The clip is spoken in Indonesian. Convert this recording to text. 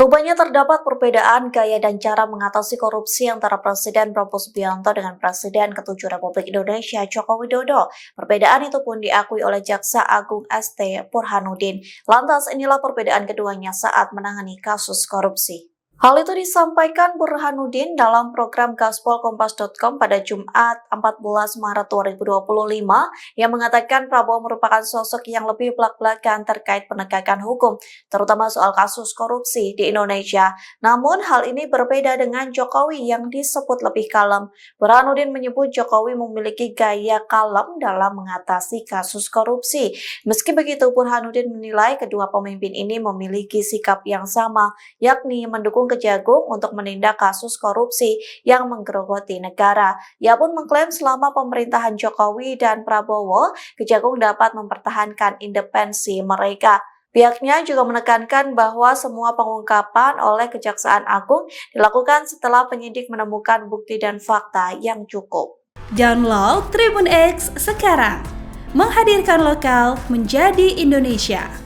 Rupanya terdapat perbedaan gaya dan cara mengatasi korupsi antara Presiden Prabowo Subianto dengan Presiden ke-7 Republik Indonesia Joko Widodo. Perbedaan itu pun diakui oleh Jaksa Agung ST Burhanuddin. Lantas inilah perbedaan keduanya saat menangani kasus korupsi. Hal itu disampaikan Burhanuddin dalam program gaspolkompas.com pada Jumat 14 Maret 2025 yang mengatakan Prabowo merupakan sosok yang lebih belak-belakan terkait penegakan hukum, terutama soal kasus korupsi di Indonesia. Namun hal ini berbeda dengan Jokowi yang disebut lebih kalem. Burhanuddin menyebut Jokowi memiliki gaya kalem dalam mengatasi kasus korupsi. Meski begitu, Burhanuddin menilai kedua pemimpin ini memiliki sikap yang sama, yakni mendukung Kejagung untuk menindak kasus korupsi yang menggerogoti negara. Ia pun mengklaim selama pemerintahan Jokowi dan Prabowo, Kejagung dapat mempertahankan independensi mereka. Pihaknya juga menekankan bahwa semua pengungkapan oleh Kejaksaan Agung dilakukan setelah penyidik menemukan bukti dan fakta yang cukup. Download Tribun X sekarang, menghadirkan lokal menjadi Indonesia.